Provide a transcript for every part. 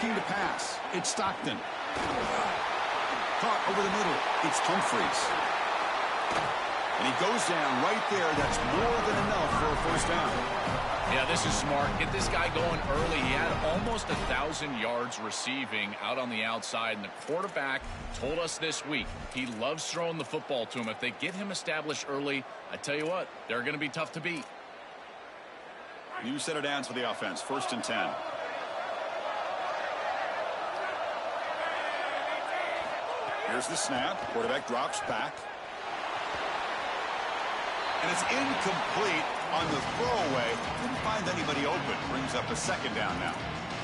Looking to pass. It's Stockton. Caught over the middle. It's Humphries. And he goes down right there. That's more than enough for a first down. Yeah, this is smart. Get this guy going early. He had almost 1,000 yards receiving out on the outside, and the quarterback told us this week he loves throwing the football to him. If they get him established early, I tell you what, they're going to be tough to beat. New set of downs for the offense. 1st and 10. Here's the snap. Quarterback drops back. And it's incomplete on the throwaway. Didn't find anybody open. Brings up a 2nd down now.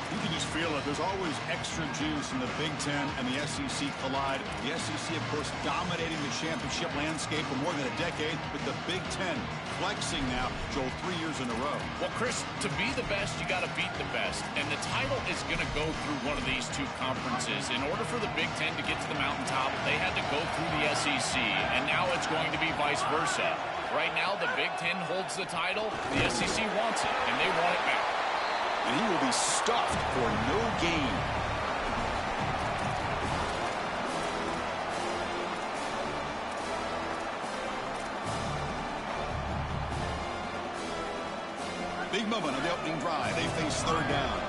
You can just feel it. There's always extra juice in the Big Ten and the SEC collide. The SEC, of course, dominating the championship landscape for more than a decade, with the Big Ten flexing now, Joel, 3 years in a row. Well, Chris, to be the best, you got to beat the best. And the title is going to go through one of these two conferences. In order for the Big Ten to get to the mountaintop, they had to go through the SEC. And now it's going to be vice versa. Right now, the Big Ten holds the title. The SEC wants it, and they want it back. And he will be stuffed for no gain. Big moment on the opening drive. They face 3rd down.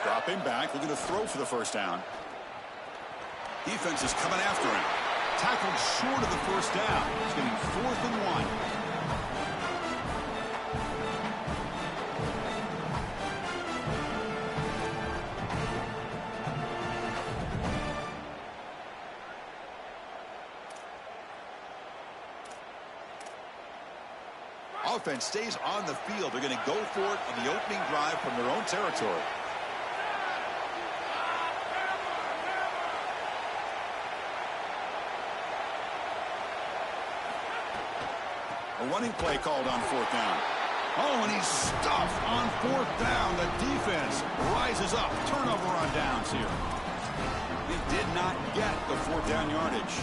Dropping back, looking to throw for the first down. Defense is coming after him. Tackled short of the first down. He's getting 4th and 1. Offense stays on the field. They're going to go for it on the opening drive from their own territory. A running play called on 4th down. Oh, and he's stuffed on 4th down. The defense rises up. Turnover on downs here. They did not get the 4th down yardage.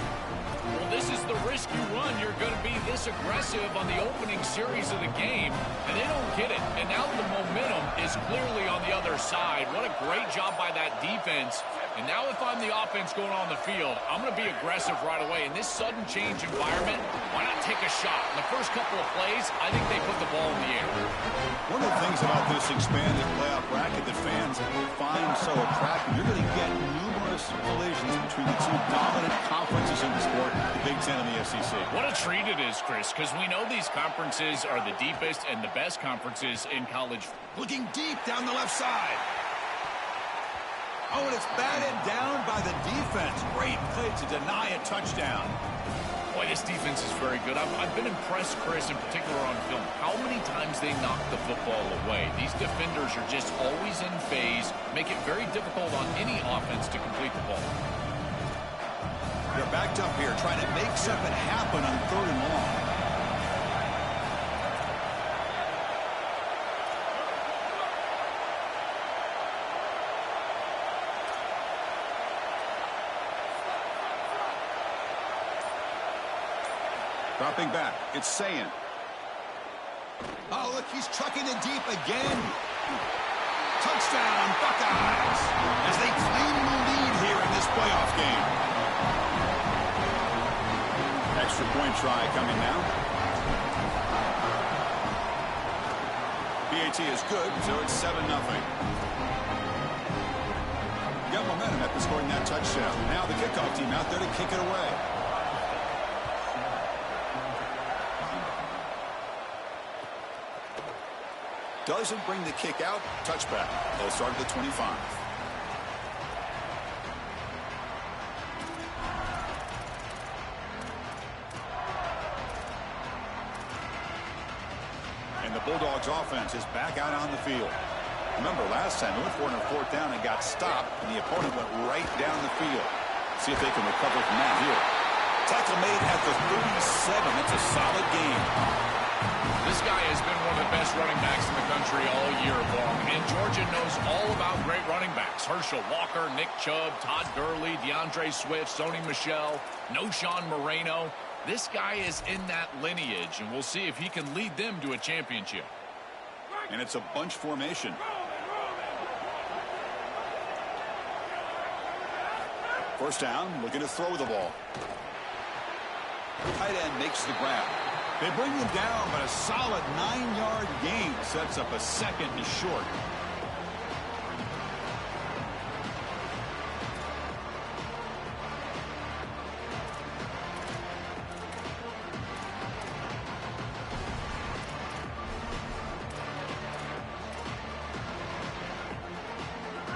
Well, this is the risk you run. You're going to be this aggressive on the opening series of the game, and they don't get it. And now the momentum is clearly on the other side. What a great job by that defense. And now if I'm the offense going on the field, I'm going to be aggressive right away. In this sudden change environment, why not take a shot? In the first couple of plays, I think they put the ball in the air. One of the things about this expanded playoff bracket that fans find so attractive, you're going to get numerous collisions between the two dominant conferences in the sport, the Big Ten and the SEC. What a treat it is, Chris, because we know these conferences are the deepest and the best conferences in college. Looking deep down the left side. Oh, and it's batted down by the defense. Great play to deny a touchdown. Boy, this defense is very good. I've been impressed, Chris, in particular on film, how many times they knock the football away. These defenders are just always in phase, make it very difficult on any offense to complete the ball. They're backed up here, trying to make something happen on 3rd and long. Dropping back, it's Sayin. Oh, look, he's trucking it deep again. Touchdown, Buckeyes, as they claim the lead here in this playoff game. Extra point try coming now. PAT is good, so it's 7-0. Got momentum after scoring that touchdown. Now the kickoff team out there to kick it away. Doesn't bring the kick out. Touchback. They'll start at the 25. And the Bulldogs offense is back out on the field. Remember, last time they went for it on 4th down and got stopped, and the opponent went right down the field. See if they can recover from that here. Tackle made at the 37. That's a solid game. This guy has been one of the best running backs in the country all year long, and Georgia knows all about great running backs. Herschel Walker, Nick Chubb, Todd Gurley, DeAndre Swift, Sony Michel, Noshawn Moreno. This guy is in that lineage, and we'll see if he can lead them to a championship. And it's a bunch formation. First down, looking to throw the ball. Tight end makes the grab. They bring him down, but a solid 9-yard gain sets up a second and short.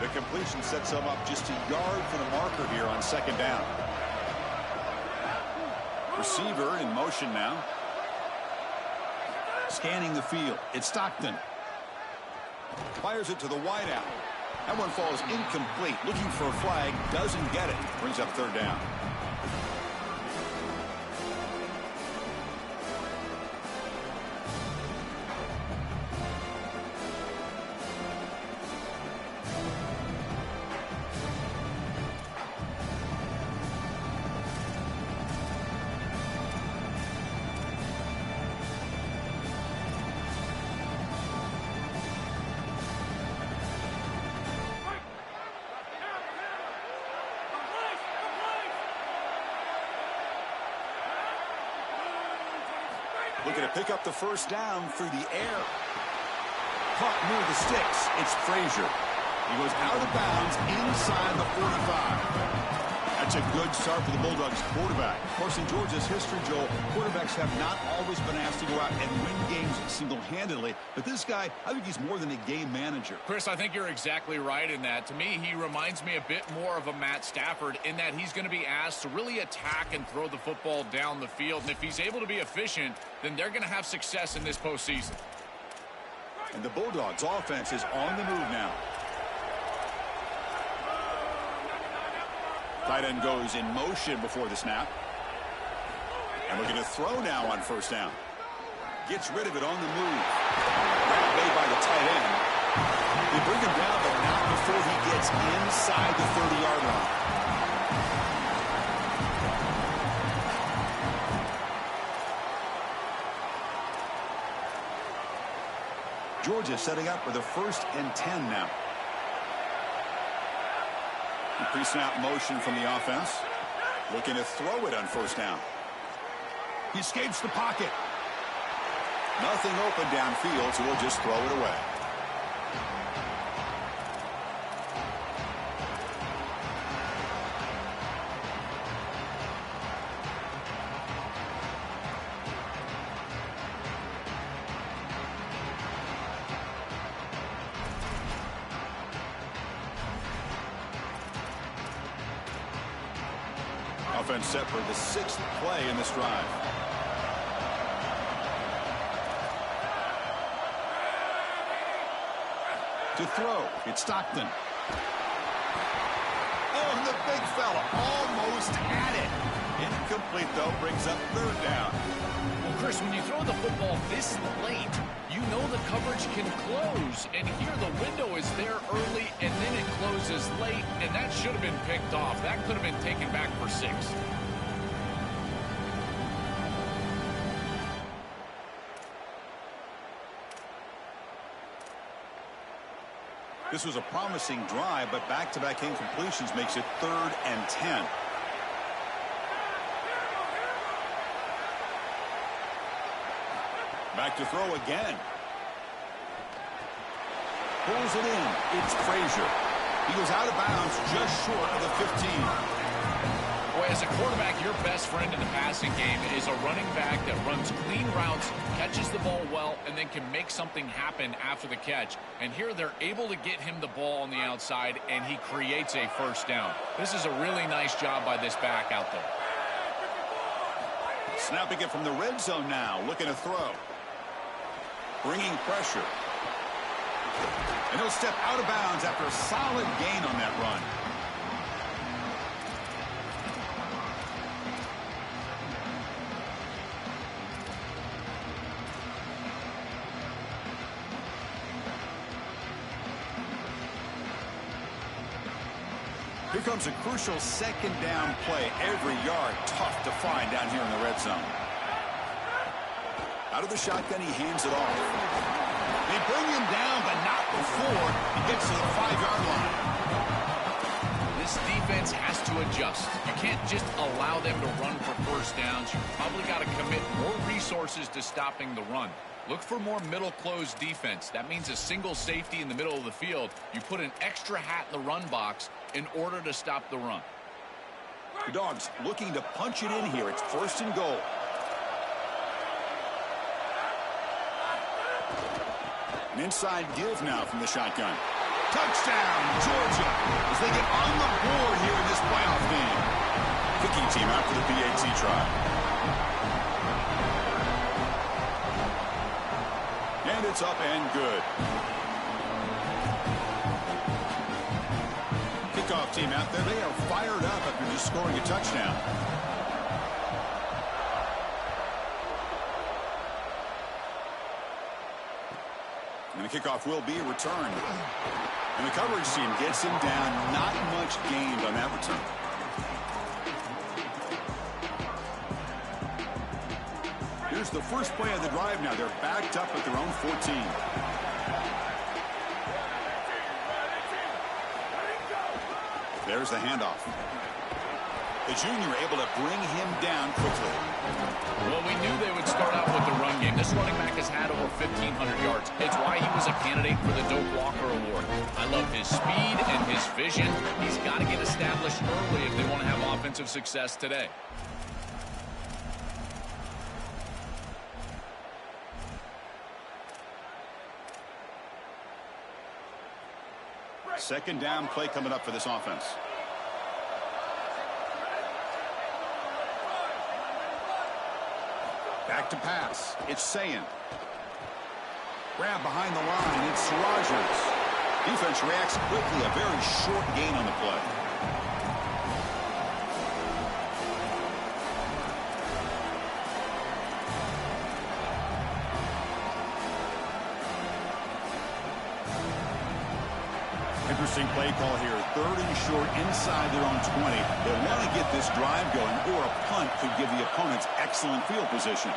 The completion sets them up just a yard for the marker here on second down. Receiver in motion now. Scanning the field. It's Stockton. Fires it to the wideout. That one falls incomplete. Looking for a flag. Doesn't get it. Brings up third down. Looking to pick up the first down through the air. Caught near the sticks. It's Frazier. He goes out of bounds inside the 45. That's a good start for the Bulldogs quarterback. Of course, in Georgia's history, Joel, quarterbacks have not always been asked to go out and win games single-handedly. But this guy, I think he's more than a game manager. Chris, I think you're exactly right in that. To me, he reminds me a bit more of a Matt Stafford in that he's going to be asked to really attack and throw the football down the field. And if he's able to be efficient, then they're going to have success in this postseason. And the Bulldogs offense is on the move now. Tight end goes in motion before the snap. And looking to throw now on first down. Gets rid of it on the move. Grab made by the tight end. They bring him down, but not before he gets inside the 30-yard line. Georgia setting up for the 1st and 10 now. Pre-snap motion from the offense. Looking to throw it on first down. He escapes the pocket. Nothing open downfield, so we'll just throw it away. Offense set for the 6th play in this drive. To throw, it's Stockton. Oh, and the big fella almost had it. Incomplete, though, brings up third down. Well, Chris, when you throw the football this late, you know the coverage can close. And here the window is there early, and then it closes late, and that should have been picked off. That could have been taken back for 6. This was a promising drive, but back-to-back incompletions makes it 3rd and 10. Back to throw again. Pulls it in. It's Frazier. He goes out of bounds just short of the 15. Boy, as a quarterback, your best friend in the passing game is a running back that runs clean routes, catches the ball well, and then can make something happen after the catch. And here they're able to get him the ball on the outside, and he creates a first down. This is a really nice job by this back out there. Snapping it from the red zone now, looking to throw. Bringing pressure. And he'll step out of bounds after a solid gain on that run. Here comes a crucial second down play. Every yard tough to find down here in the red zone. Out of the shotgun, he hands it off. They bring him down, but not before he gets to the 5-yard line. This defense has to adjust. You can't just allow them to run for first downs. You've probably got to commit more resources to stopping the run. Look for more middle closed defense. That means a single safety in the middle of the field. You put an extra hat in the run box in order to stop the run. The Dogs looking to punch it in here. It's 1st and goal. An inside give now from the shotgun. Touchdown, Georgia, as they get on the board here in this playoff game. Kicking team out for the PAT try. And it's up and good. Kickoff team out there. They are fired up after just scoring a touchdown. And the kickoff will be returned. And the coverage team gets him down. Not much gained on that return. Here's the first play of the drive now. They're backed up at their own 14. There's the handoff. The junior able to bring him down quickly. Well, we knew they would start out with the run game. This running back has had over 1,500 yards. It's why he was a candidate for the Doak Walker Award. I love his speed and his vision. He's got to get established early if they want to have offensive success today. Second down play coming up for this offense. Back to pass. It's Sayin. Grab behind the line. It's Rogers. Defense reacts quickly. A very short gain on the play. Interesting play call here. 3rd and short inside their own 20. They want to get this drive going, or a punt could give the opponents excellent field position.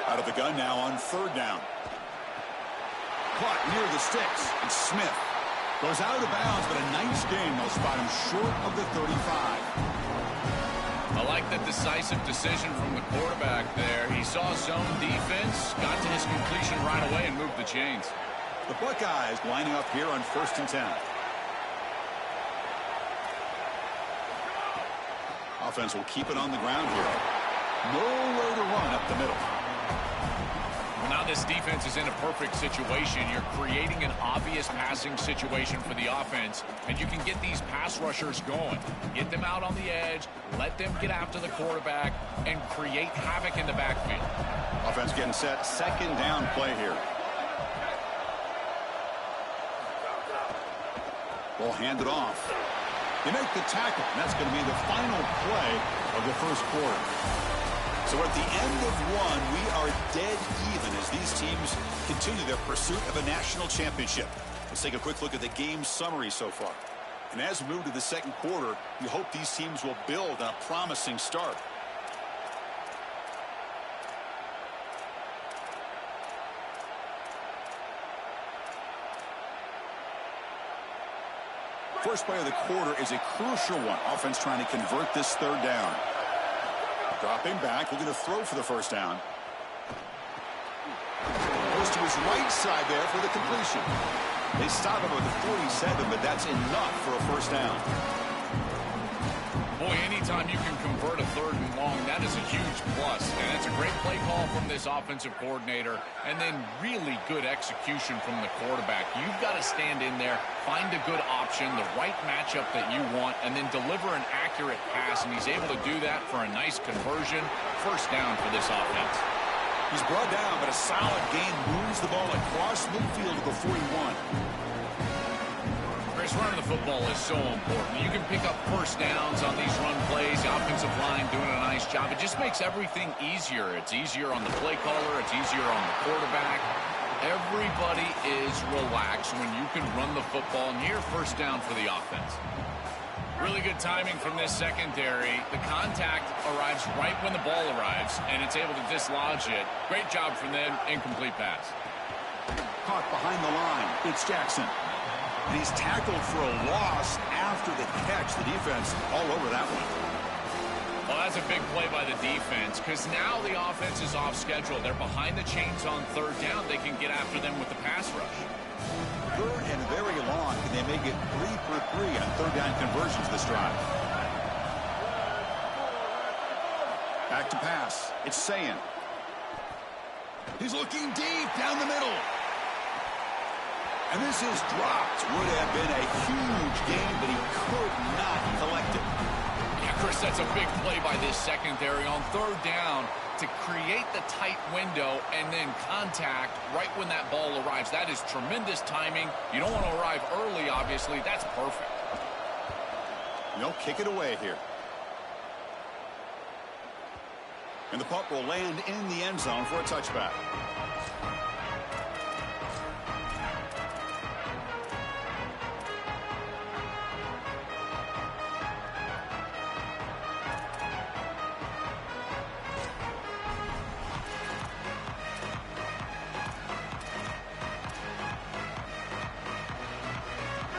Out of the gun now on 3rd down. Caught near the sticks. It's Smith. Goes out of bounds, but a nice gain. They'll spot him short of the 35. I like the decisive decision from the quarterback there. He saw zone defense, got to his completion right away, and moved the chains. The Buckeyes lining up here on 1st and 10. Offense will keep it on the ground here. Nowhere to run up the middle. Well, now this defense is in a perfect situation. You're creating an obvious passing situation for the offense, and you can get these pass rushers going. Get them out on the edge, let them get after the quarterback, and create havoc in the backfield. Offense getting set. Second down play here. Ball handed off. They make the tackle, and that's going to be the final play of the first quarter. So at the end of one, we are dead even as these teams continue their pursuit of a national championship. Let's take a quick look at the game summary so far. And as we move to the second quarter, we hope these teams will build on a promising start. First play of the quarter is a crucial one. Offense trying to convert this 3rd down. Dropping back, looking to throw for the first down. Goes to his right side there for the completion. They stop him with the 47, but that's enough for a first down. Boy, anytime you can convert a 3rd and long, that is a huge plus. And it's a great play call from this offensive coordinator, and then really good execution from the quarterback. You've got to stand in there, find a good option, the right matchup that you want, and then deliver an accurate pass, and he's able to do that for a nice conversion. First down for this offense. He's brought down, but a solid gain moves the ball across midfield to the 41. Chris, running the football is so important. You can pick up first downs on these run plays. The offensive line doing a nice job. It just makes everything easier. It's easier on the play caller. It's easier on the quarterback. Everybody is relaxed when you can run the football near first down for the offense. Really good timing from this secondary. The contact arrives right when the ball arrives, and it's able to dislodge it. Great job from them. Incomplete pass. Caught behind the line. It's Jackson. And he's tackled for a loss after the catch. The defense all over that one. Well, that's a big play by the defense because now the offense is off schedule. They're behind the chains on third down. They can get after them with the pass rush. Third and very long. Can they make it 3 for 3 on third down conversions this drive? Back to pass. It's Sayin. He's looking deep down the middle. And this is dropped. Would have been a huge gain, but he could not collect it. Yeah, Chris, that's a big play by this secondary on third down to create the tight window and then contact right when that ball arrives. That is tremendous timing. You don't want to arrive early, obviously. That's perfect. No, kick it away here. And the puck will land in the end zone for a touchback.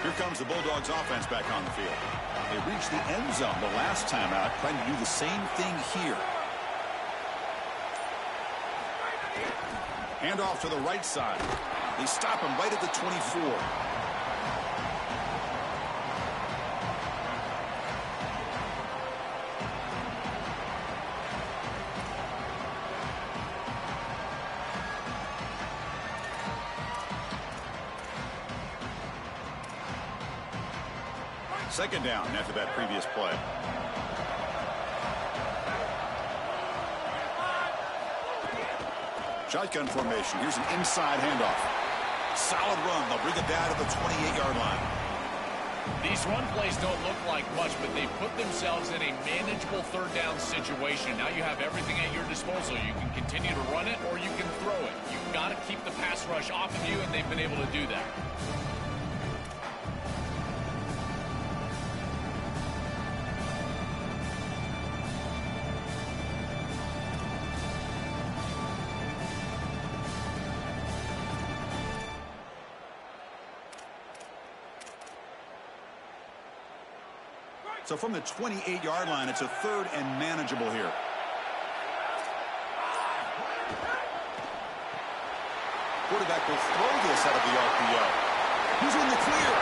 Here comes the Bulldogs offense back on the field. They reached the end zone the last time out, trying to do the same thing here. Handoff to the right side. They stop him right at the 24. Second down after that previous play. Shotgun formation. Here's an inside handoff. Solid run. They'll bring it down to the 28-yard line. These run plays don't look like much, but they put themselves in a manageable third down situation. Now you have everything at your disposal. You can continue to run it or you can throw it. You've got to keep the pass rush off of you, and they've been able to do that. So from the 28-yard line, it's a third and manageable here. Quarterback will throw this out of the RPO. He's in the clear.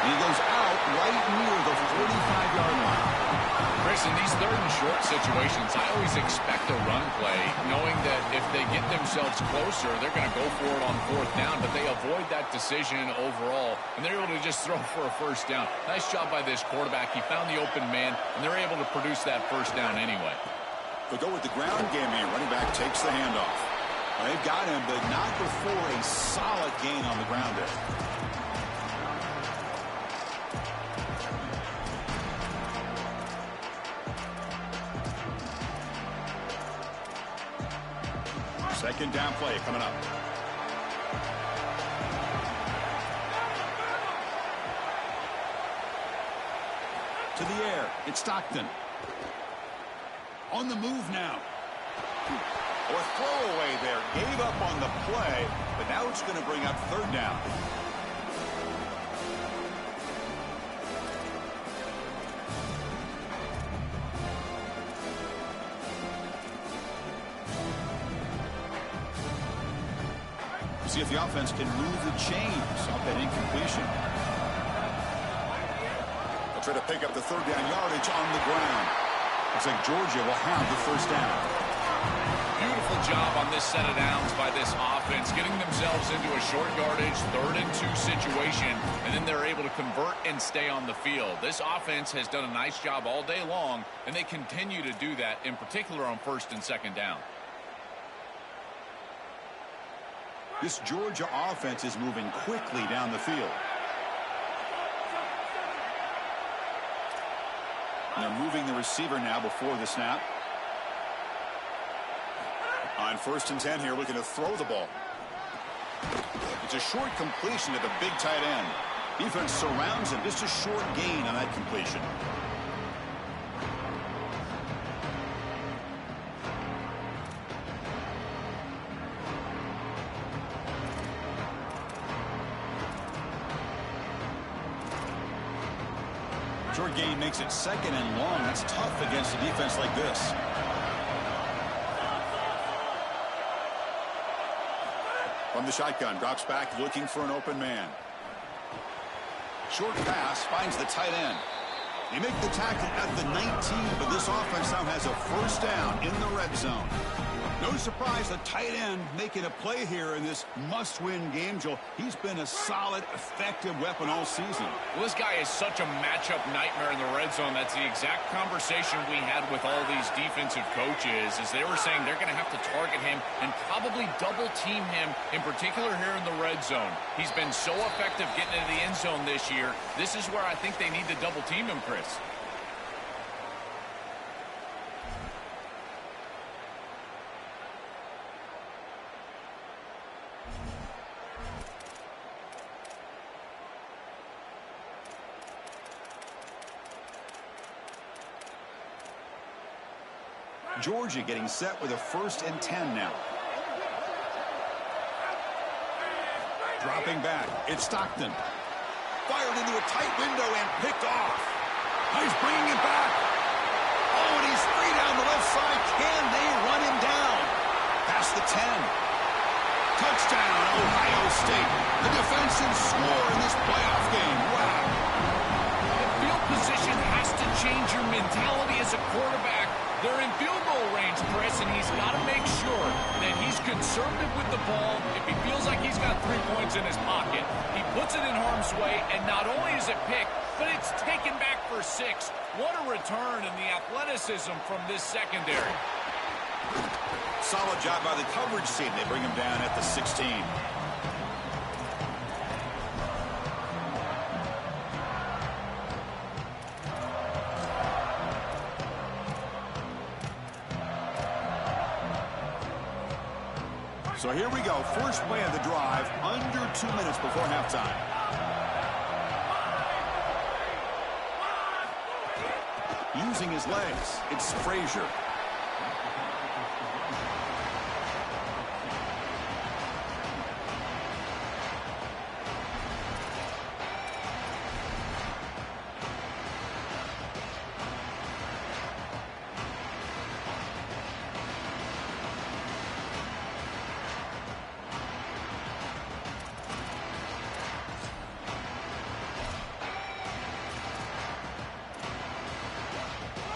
And he goes out right near the 45-yard line. Chris, in these third and short situations, I always expect a run play, knowing that if they get themselves closer, they're going to go for it on fourth down, but they avoid that decision overall, and they're able to just throw for a first down. Nice job by this quarterback. He found the open man, and they're able to produce that first down anyway. They'll go with the ground game here. Running back takes the handoff. Well, they've got him, but not before a solid gain on the ground there. Second down play coming up. To the air. It's Stockton. On the move now. Or throwaway there. Gave up on the play, but now it's going to bring up third down. See if the offense can move the chains off that incompletion. They'll try to pick up the third down yardage on the ground. Looks like Georgia will have the first down. Beautiful job on this set of downs by this offense, getting themselves into a short yardage, 3rd and 2 situation, and then they're able to convert and stay on the field. This offense has done a nice job all day long, and they continue to do that, in particular on 1st and 2nd down. This Georgia offense is moving quickly down the field. And they're moving the receiver now before the snap. On 1st and 10 here, looking to throw the ball. It's a short completion to the big tight end. Defense surrounds him. Just a short gain on that completion. Short gain makes it 2nd and long. That's tough against a defense like this. From the shotgun, drops back looking for an open man. Short pass finds the tight end. They make the tackle at the 19, but this offense now has a first down in the red zone. No surprise, the tight end making a play here in this must-win game, Joel. He's been a solid, effective weapon all season. Well, this guy is such a matchup nightmare in the red zone. That's the exact conversation we had with all these defensive coaches, as they were saying they're going to have to target him and probably double-team him, in particular here in the red zone. He's been so effective getting into the end zone this year. This is where I think they need to double-team him, Chris. Georgia getting set with a 1st and 10 now. Dropping back. It's Stockton. Fired into a tight window and picked off. He's bringing it back. Oh, and he's free down the left side. Can they run him down? Past the 10. Touchdown, Ohio State. The defensive score in this playoff game. Wow. The field position has to change your mentality as a quarterback. They're in field goal range, Chris, and he's got to make sure that he's conservative with the ball. If he feels like he's got 3 points in his pocket, he puts it in harm's way, and not only is it picked, but it's taken back for 6. What a return in the athleticism from this secondary. Solid job by the coverage team. They bring him down at the 16. So here we go. First play of the drive, under 2 minutes before halftime. Using his legs, it's Frazier.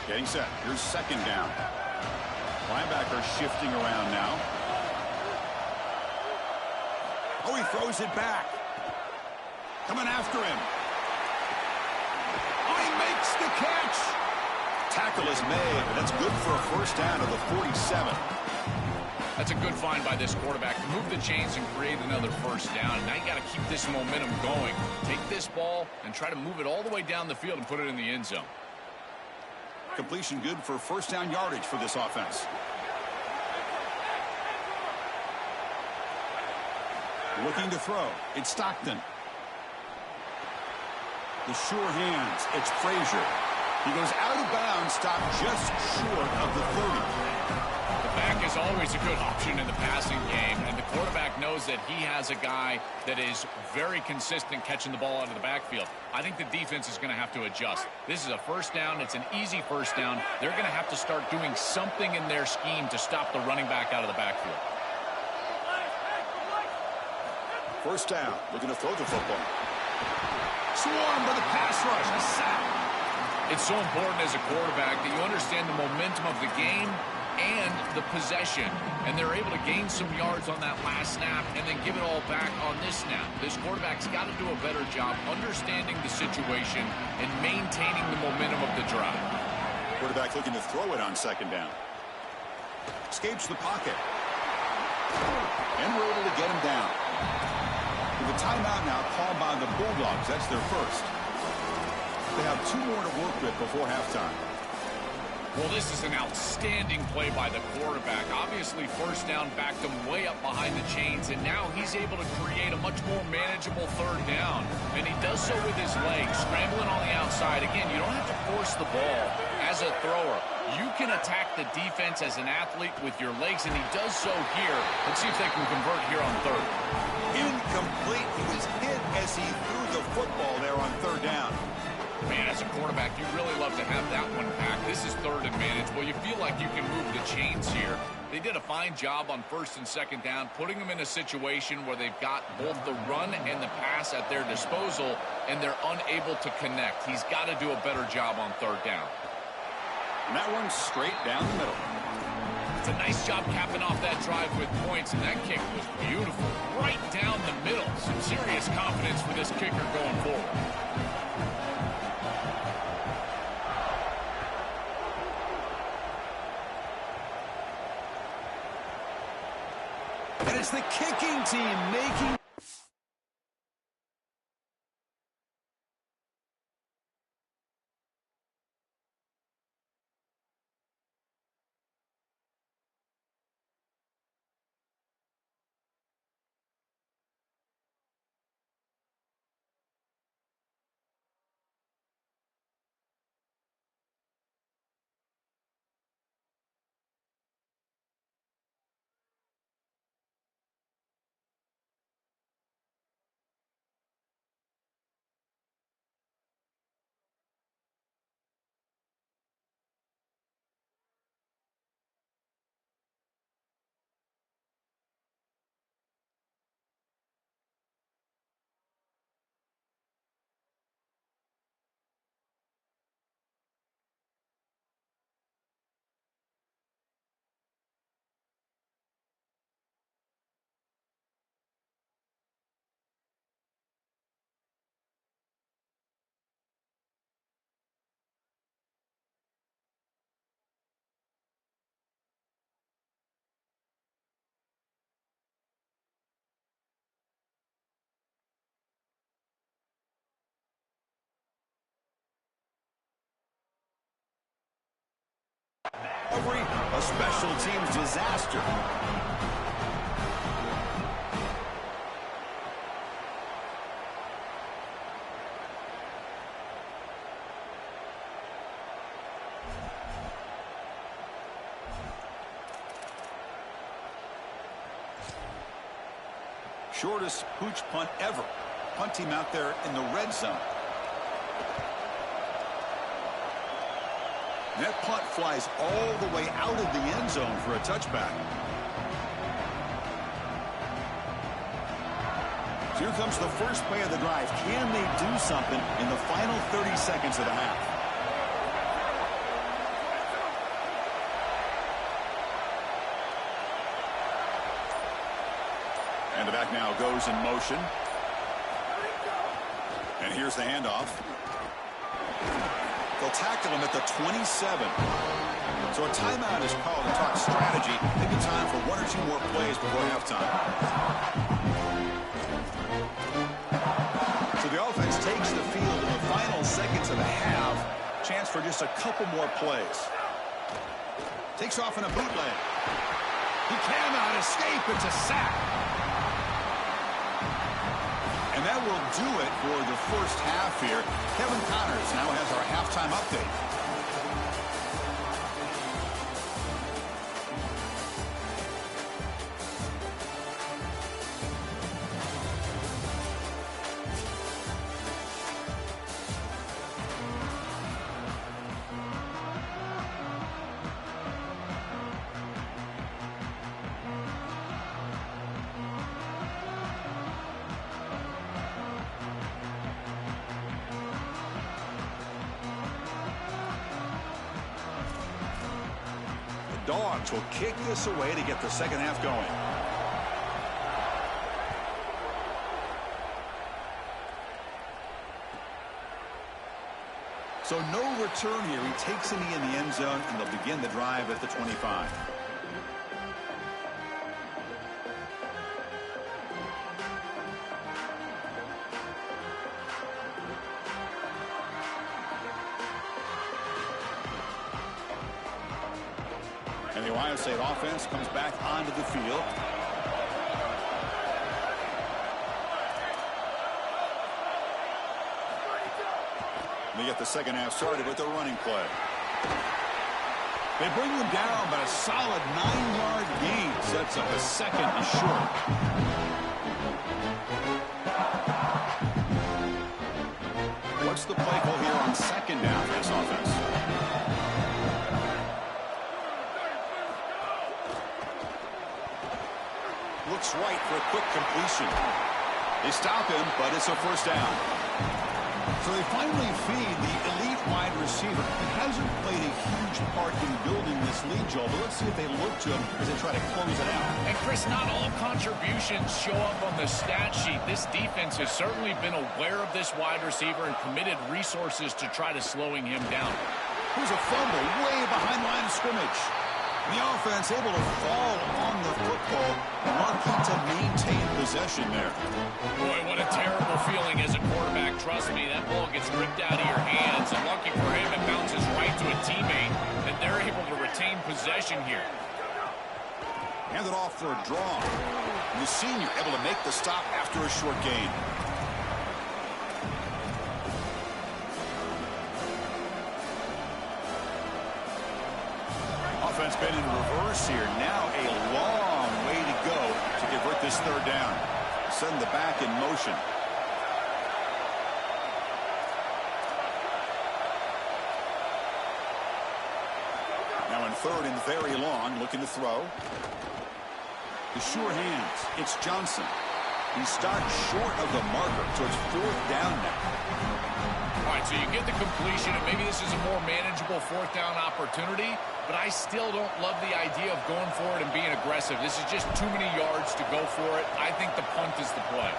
Getting set. Here's 2nd down. Linebacker shifting around now. Oh, he throws it back. Coming after him. Oh, he makes the catch. Tackle is made, but that's good for a first down to the 47. That's a good find by this quarterback to move the chains and create another first down. Now you got to keep this momentum going. Take this ball and try to move it all the way down the field and put it in the end zone. Completion good for first down yardage for this offense. Looking to throw. It's Stockton. The sure hands. It's Frazier. He goes out of bounds, stopped just short of the 30. The back is always a good option in the passing game, and the quarterback knows that he has a guy that is very consistent catching the ball out of the backfield. I think the defense is going to have to adjust. This is a first down. It's an easy first down. They're going to have to start doing something in their scheme to stop the running back out of the backfield. First down, looking to throw the football. Swarmed by the pass rush, a sack. It's so important as a quarterback that you understand the momentum of the game and the possession, and they're able to gain some yards on that last snap and then give it all back on this snap. This quarterback's got to do a better job understanding the situation and maintaining the momentum of the drive. Quarterback looking to throw it on 2nd down. Escapes the pocket. And we're able to get him down. With a timeout now called by the Bulldogs. That's their 1st. They have 2 more to work with before halftime. Well, this is an outstanding play by the quarterback. Obviously, first down backed him way up behind the chains, and now he's able to create a much more manageable third down. And he does so with his legs, scrambling on the outside. Again, you don't have to force the ball as a thrower. You can attack the defense as an athlete with your legs, and he does so here. Let's see if they can convert here on third. Incomplete. He was hit as he threw the football there on third down. Man, as a quarterback, you really love to have that one back. This is third and manageable. You feel like you can move the chains here. They did a fine job on first and second down, putting them in a situation where they've got both the run and the pass at their disposal, and they're unable to connect. He's got to do a better job on third down. And that one's straight down the middle. It's a nice job capping off that drive with points, and that kick was beautiful. Right down the middle. Some serious confidence for this kicker going forward. And it's the kicking team making... A special teams disaster. Shortest pooch punt ever. Punt team out there in the red zone. That punt flies all the way out of the end zone for a touchback. So here comes the first play of the drive. Can they do something in the final 30 seconds of the half? And the back now goes in motion. And here's the handoff. They'll tackle him at the 27. So a timeout is called to talk strategy. Maybe time for one or two more plays before halftime. So the offense takes the field in the final seconds of the half. Chance for just a couple more plays. Takes off in a bootleg. He cannot escape. It's a sack. And that will do it for the first half here. Kevin Connors now has our halftime update. Dogs will kick this away to get the second half going. So no return here. He takes a knee in the end zone, and they'll begin the drive at the 25. And the Ohio State offense comes back onto the field. They get the second half started with the running play. They bring them down, but a solid 9-yard gain sets up a second and short. What's the play call here on second down for this offense? Looks right for a quick completion. They stop him, but it's a first down. So they finally feed the elite wide receiver. It hasn't played a huge part in building this lead, Joel, but let's see if they look to him as they try to close it out. And, Chris, not all contributions show up on the stat sheet. This defense has certainly been aware of this wide receiver and committed resources to try to slowing him down. Here's a fumble way behind the line of scrimmage. The offense able to fall on the football, lucky to maintain possession there. Boy, what a terrible feeling as a quarterback. Trust me, that ball gets ripped out of your hands, and lucky for him, it bounces right to a teammate, and they're able to retain possession here. Handed off for a draw. The senior able to make the stop after a short gain. Offense been in reverse here. Now a long way to go to convert this third down. Send the back in motion. Now in third and very long, looking to throw. The sure hands. It's Johnson. He starts short of the marker, so it's fourth down now. All right, so you get the completion, and maybe this is a more manageable fourth down opportunity, but I still don't love the idea of going for it and being aggressive. This is just too many yards to go for it. I think the punt is the play.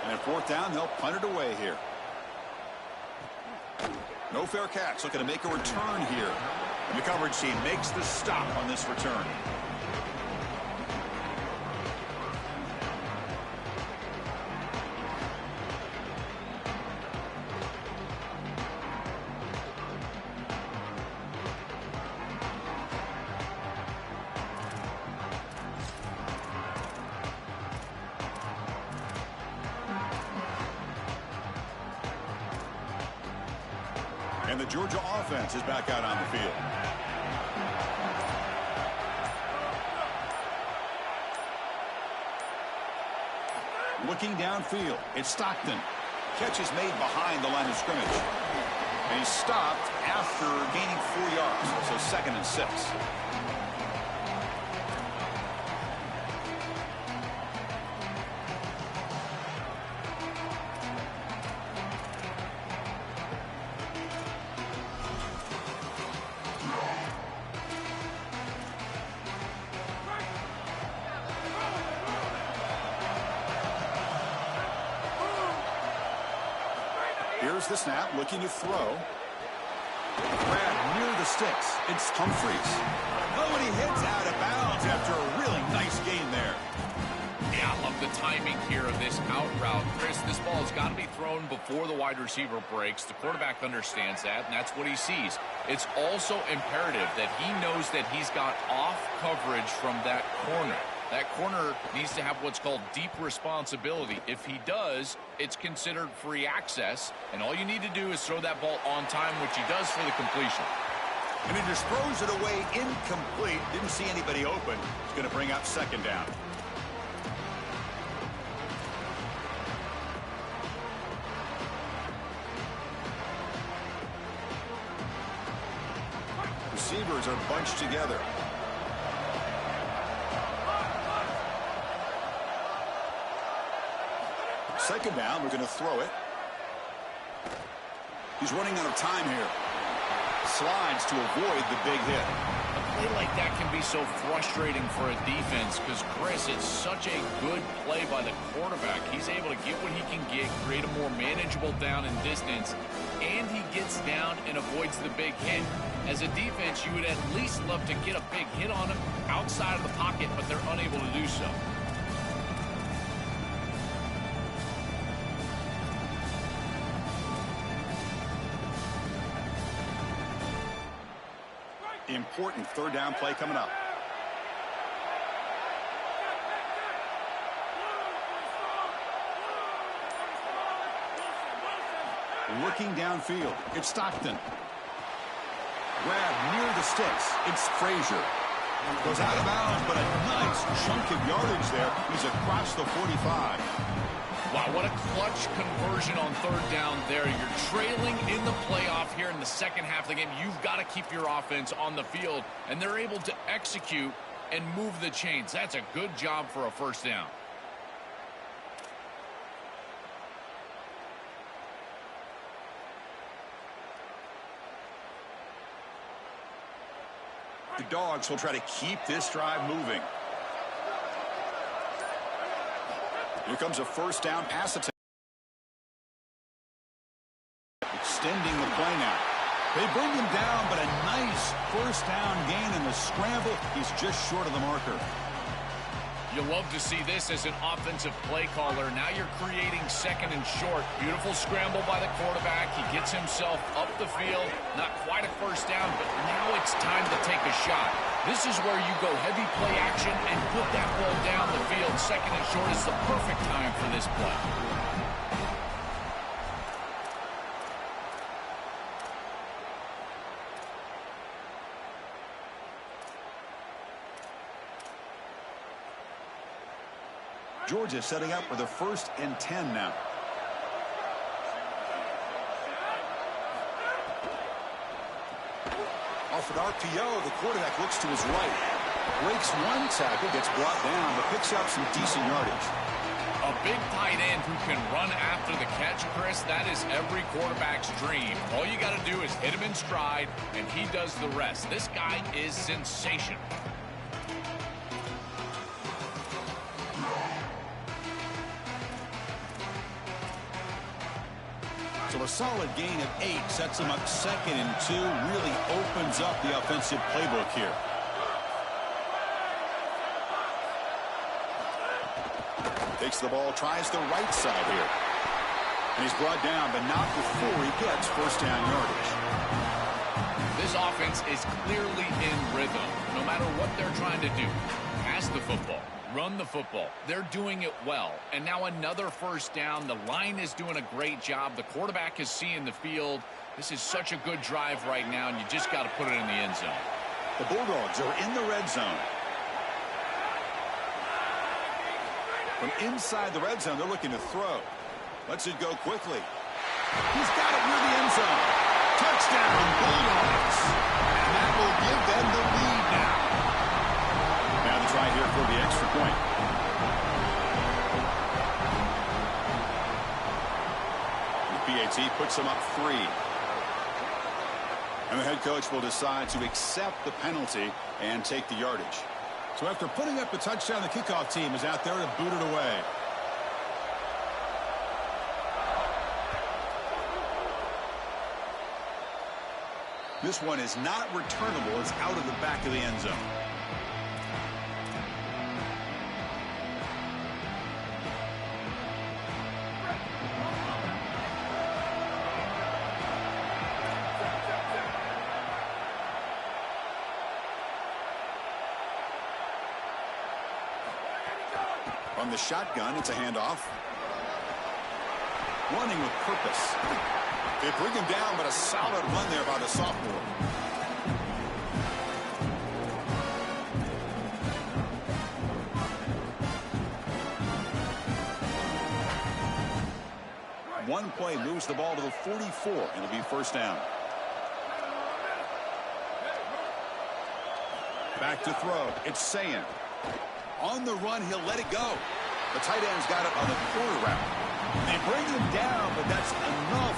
And at fourth down, they'll punt it away here. No fair catch. Looking to make a return here. And the coverage team makes the stop on this return. And the Georgia offense is back out on the field. Looking downfield, it's Stockton. Catch is made behind the line of scrimmage. And he's stopped after gaining 4 yards, so second and 6. Here's the snap, looking to throw. Grab near the sticks. It's Humphreys. Oh, and he hits out of bounds after a really nice gain there. Yeah, I love the timing here of this out route. Chris, this ball has got to be thrown before the wide receiver breaks. The quarterback understands that, and that's what he sees. It's also imperative that he knows that he's got off coverage from that corner. That corner needs to have what's called deep responsibility. If he does, it's considered free access, and all you need to do is throw that ball on time, which he does for the completion. And he just throws it away incomplete. Didn't see anybody open. It's going to bring up second down. Receivers are bunched together. Second down, we're going to throw it. He's running out of time here. Slides to avoid the big hit. A play like that can be so frustrating for a defense because, Chris, it's such a good play by the quarterback. He's able to get what he can get, create a more manageable down and distance, and he gets down and avoids the big hit. As a defense, you would at least love to get a big hit on him outside of the pocket, but they're unable to do so. Important third down play coming up. Looking downfield, it's Stockton. Grab near the sticks, it's Frazier. Goes out of bounds, but a nice chunk of yardage there. He's across the 45. Wow, what a clutch conversion on third down there. You're trailing in the playoff here in the second half of the game. You've got to keep your offense on the field, and they're able to execute and move the chains. That's a good job for a first down. The Dogs will try to keep this drive moving. Here comes a first down pass attempt. Extending the play now. They bring him down, but a nice first down gain in the scramble. He's just short of the marker. You love to see this as an offensive play caller. Now you're creating second and short. Beautiful scramble by the quarterback. He gets himself up the field. Not quite a first down, but now it's time to take a shot. This is where you go heavy play action and put that ball down the field. Second and short is the perfect time for this play. Georgia setting up for the 1st and 10 now. Off an RPO, the quarterback looks to his right. Breaks one tackle, gets brought down, but picks up some decent yardage. A big tight end who can run after the catch, Chris, that is every quarterback's dream. All you got to do is hit him in stride, and he does the rest. This guy is sensational. So a solid gain of 8 sets him up 2nd and 2. Really opens up the offensive playbook here. Takes the ball, tries the right side here. And he's brought down, but not before he gets first down yardage. This offense is clearly in rhythm, no matter what they're trying to do. Pass the football. Run the football. They're doing it well. And now another first down. The line is doing a great job. The quarterback is seeing the field. This is such a good drive right now, and you just got to put it in the end zone. The Bulldogs are in the red zone. From inside the red zone, they're looking to throw. Lets it go quickly. He's got it near the end zone. Touchdown, Bulldogs. And that will give them the lead now. Now the try here for the extra point. The PAT puts them up 3. And the head coach will decide to accept the penalty and take the yardage. So after putting up the touchdown, the kickoff team is out there to boot it away. This one is not returnable. It's out of the back of the end zone. On the shotgun, it's a handoff. Running with purpose. They bring him down, but a solid run there by the sophomore. One play moves the ball to the 44, and it'll be first down. Back to throw. It's Sayan. On the run, he'll let it go. The tight end's got it on the quarter route. They bring him down, but that's enough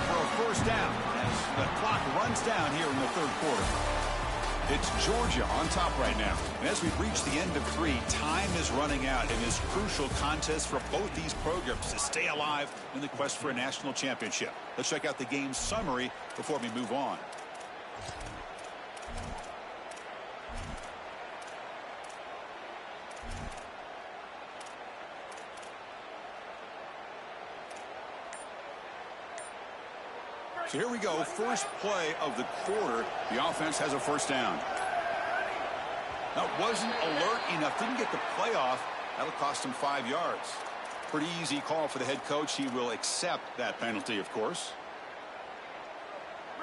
for a first down as the clock runs down here in the third quarter. It's Georgia on top right now. And as we reach the end of 3, time is running out in this crucial contest for both these programs to stay alive in the quest for a national championship. Let's check out the game summary before we move on. So here we go, first play of the quarter. The offense has a first down. Now, wasn't alert enough, didn't get the play off. That'll cost him 5 yards. Pretty easy call for the head coach. He will accept that penalty, of course.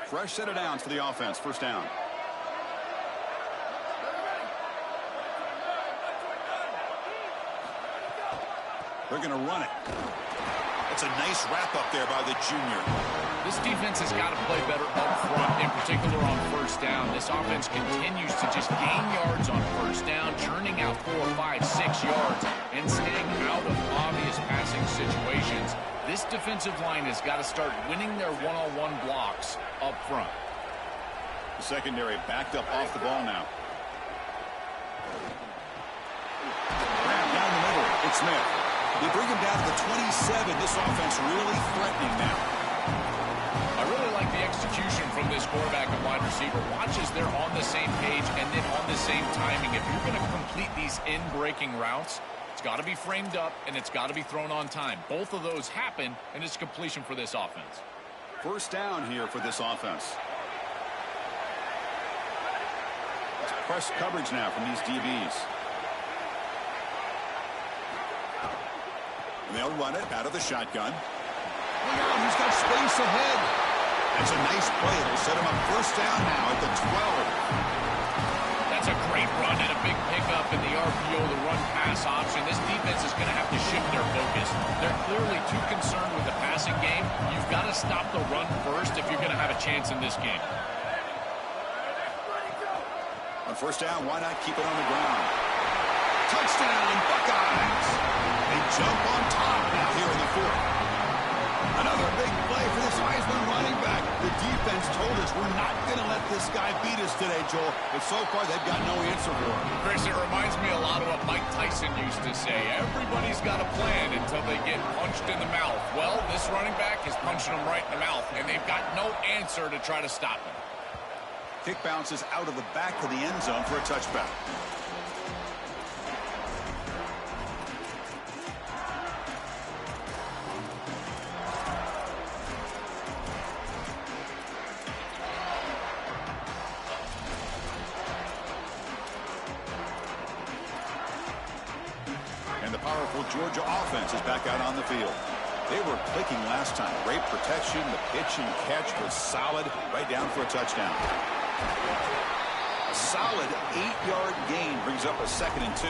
Fresh set of downs for the offense, first down. They're going to run it. It's a nice wrap up there by the junior. This defense has got to play better up front, in particular on first down. This offense continues to just gain yards on first down, churning out 4, 5, 6 yards, and staying out of obvious passing situations. This defensive line has got to start winning their one-on-one blocks up front. The secondary backed up off the ball now. Grab down the middle. It's Smith. They bring him down to the 27. This offense really threatening now. I really like the execution from this quarterback and wide receiver. Watch as they're on the same page and then on the same timing. If you're going to complete these in-breaking routes, it's got to be framed up and it's got to be thrown on time. Both of those happen, and it's completion for this offense. First down here for this offense. It's press coverage now from these DBs. And they'll run it out of the shotgun. Look out, he's got space ahead. That's a nice play. It'll set him up first down now at the 12. That's a great run and a big pickup in the RPO, the run-pass option. This defense is going to have to shift their focus. They're clearly too concerned with the passing game. You've got to stop the run first if you're going to have a chance in this game. On first down, why not keep it on the ground? Touchdown, Buckeyes! They jump on top now here in the fourth. Another big play for this Heisman running back. The defense told us we're not going to let this guy beat us today, Joel. But so far, they've got no answer for him. Chris, it reminds me a lot of what Mike Tyson used to say. Everybody's got a plan until they get punched in the mouth. Well, this running back is punching them right in the mouth, and they've got no answer to try to stop him. Kick bounces out of the back of the end zone for a touchback. And the powerful Georgia offense is back out on the field. They were clicking last time. Great protection. The pitch and catch was solid. Right down for a touchdown. A solid 8-yard gain brings up a 2nd and 2.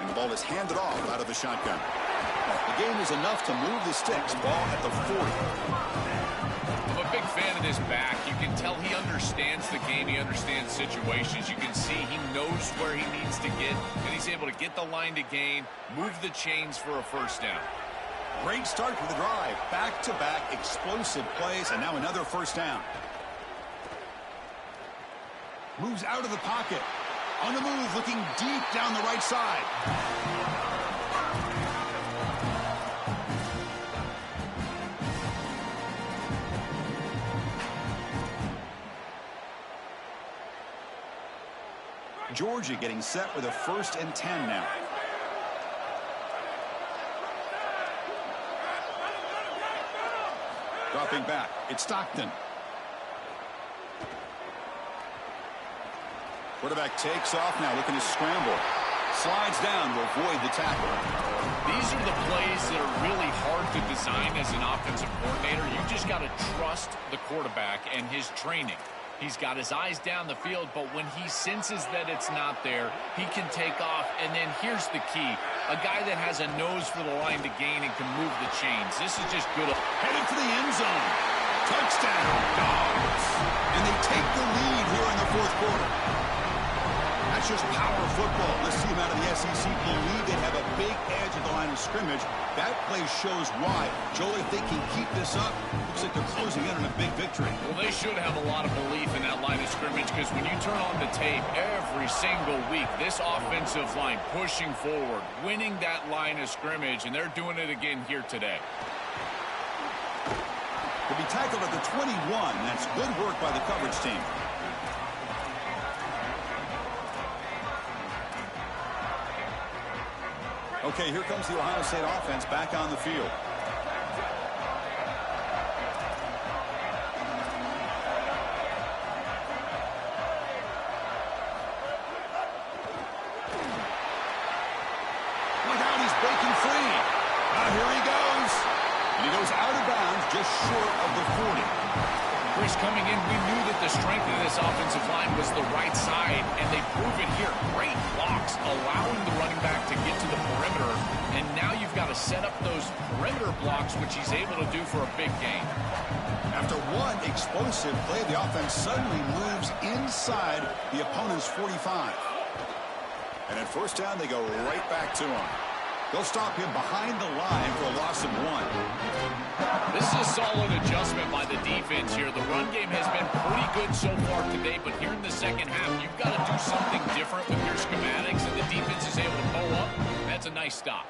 And the ball is handed off out of the shotgun. The game is enough to move the sticks. Ball at the 40. I'm a big fan of this back. You can tell he understands the game. He understands situations. You can see he knows where he needs to get, and he's able to get the line to gain, move the chains for a first down. Great start for the drive. Back-to-back explosive plays, and now another first down. Moves out of the pocket. On the move, looking deep down the right side. Georgia getting set with a 1st and 10 now. Dropping back, it's Stockton. Quarterback takes off now, looking to scramble. Slides down to avoid the tackle. These are the plays that are really hard to design as an offensive coordinator. You just got to trust the quarterback and his training. He's got his eyes down the field, but when he senses that it's not there, he can take off. And then here's the key. A guy that has a nose for the line to gain and can move the chains. This is just good. Headed for the end zone. Touchdown, Dogs. And they take the lead here in the 4th quarter. That's just power football. This team out of the SEC believe they have a big edge at the line of of scrimmage. That play shows why. Joel, if they can keep this up, looks like they're closing in on a big victory. Well, they should have a lot of belief in that line of scrimmage, because when you turn on the tape every single week, this offensive line pushing forward, winning that line of scrimmage, and they're doing it again here today. To be tackled at the 21, that's good work by the coverage team. Okay, here comes the Ohio State offense back on the field. Look out, he's breaking free. Now here he goes. And he goes out of bounds just short of the 40. Chris, coming in, we knew that the strength of this offensive line was the right side, and they prove it here. Great blocks, allowing the running back to get to the perimeter, and now you've got to set up those perimeter blocks, which he's able to do for a big gain. After one explosive play, the offense suddenly moves inside the opponent's 45. And at first down, they go right back to him. They'll stop him behind the line for a loss of 1. This is a solid adjustment by the defense here. The run game has been pretty good so far today, but here in the second half, you've got to do something different with your schematics, and the defense is able to pull up. That's a nice stop.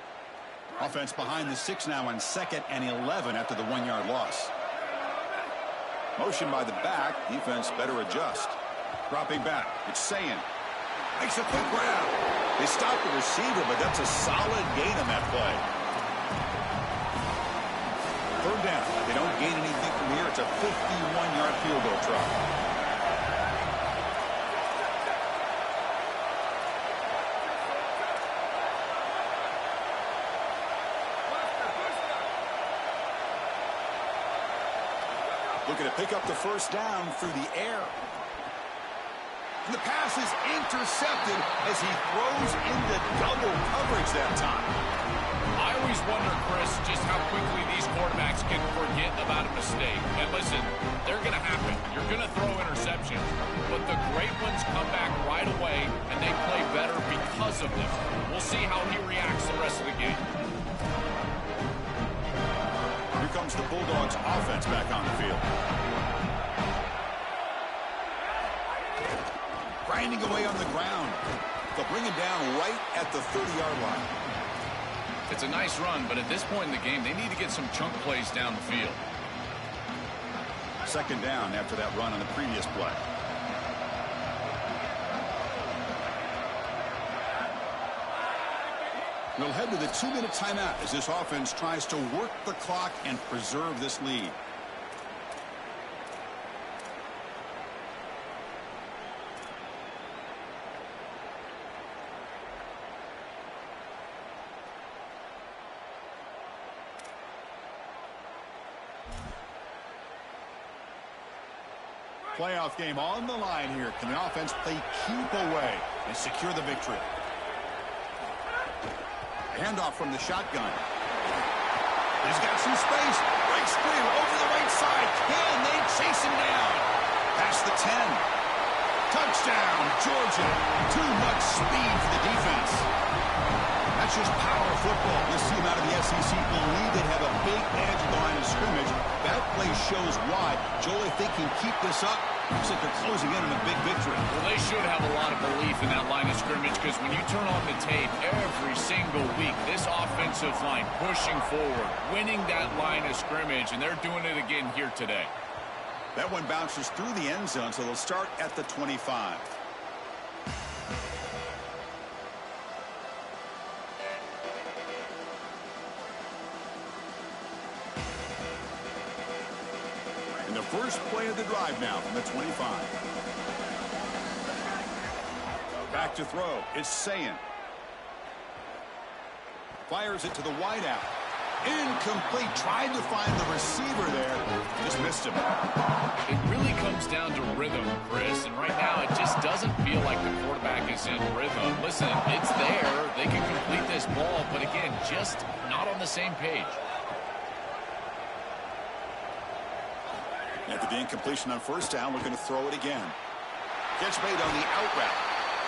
Offense behind the 6 now on 2nd and 11 after the 1-yard loss. Motion by the back. Defense better adjust. Dropping back. It's Sayin. Makes a quick grab. They stop the receiver, but that's a solid gain on that play. 3rd down. They don't gain anything from here. It's a 51-yard field goal try. Looking to pick up the 1st down through the air. And the pass is intercepted as he throws into double coverage that time. I always wonder, Chris, just how quickly these quarterbacks can forget about a mistake. And listen, they're going to happen. You're going to throw interceptions. But the great ones come back right away, and they play better because of them. We'll see how he reacts the rest of the game. Here comes the Bulldogs offense back on the field. Grinding away on the ground. They'll bring him down right at the 30-yard line. It's a nice run, but at this point in the game, they need to get some chunk plays down the field. 2nd down after that run on the previous play. We'll head to the 2-minute timeout as this offense tries to work the clock and preserve this lead. Playoff game on the line here. Can the offense play keep away and secure the victory? Handoff from the shotgun. He's got some space. Breaks free over the right side. Can they chase him down? Past the 10. Touchdown, Georgia. Too much speed for the defense. That's just power football. This team out of the SEC believe they have a big edge at the line of scrimmage. That play shows why. Joel, if they can keep this up, looks like they're closing in on a big victory. Well, they should have a lot of belief in that line of scrimmage, because when you turn on the tape every single week, this offensive line pushing forward, winning that line of scrimmage, and they're doing it again here today. That one bounces through the end zone, so they'll start at the 25. The first play of the drive now from the 25. Back to throw. It's Sayin. Fires it to the wideout. Incomplete. Tried to find the receiver there. Just missed him. It really comes down to rhythm, Chris. And right now, it just doesn't feel like the quarterback is in rhythm. Listen, it's there. They can complete this ball. But again, just not on the same page. After the incompletion on 1st down, we're going to throw it again. Catch made on the out route.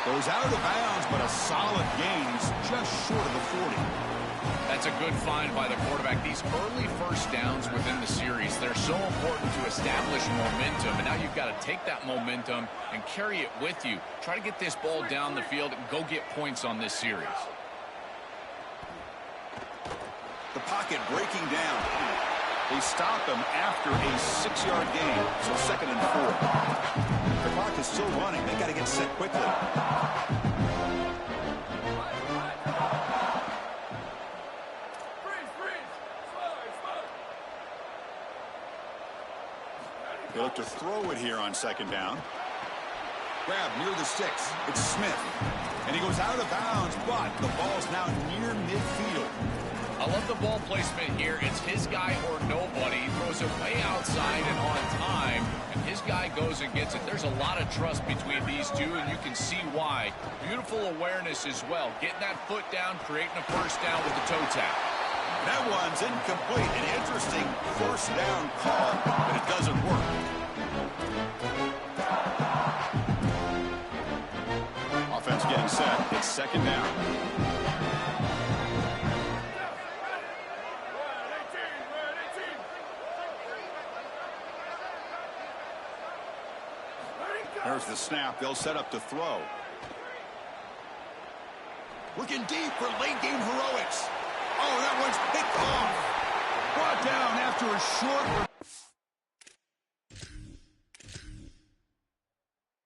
Goes out of bounds, but a solid gain. He's just short of the 40. That That's a good find by the quarterback. These early first downs within the series, they're so important to establish momentum. And now you've got to take that momentum and carry it with you. Try to get this ball down the field and go get points on this series. The pocket breaking down. They stop him after a 6-yard gain, so 2nd and 4. The clock is still running. They got to get set quickly. They look to throw it here on 2nd down. Grab near the sticks. It's Smith. And he goes out of bounds, but the ball's now near midfield. I love the ball placement here. It's his guy or nobody. He throws it way outside and on time, and his guy goes and gets it. There's a lot of trust between these two, and you can see why. Beautiful awareness as well. Getting that foot down, creating a first down with the toe tap. That one's incomplete. An interesting first down call, but it doesn't work. Offense getting set. It's 2nd down. There's the snap. They'll set up to throw. Looking deep for late game heroics. Oh, that one's picked off. Brought down after a short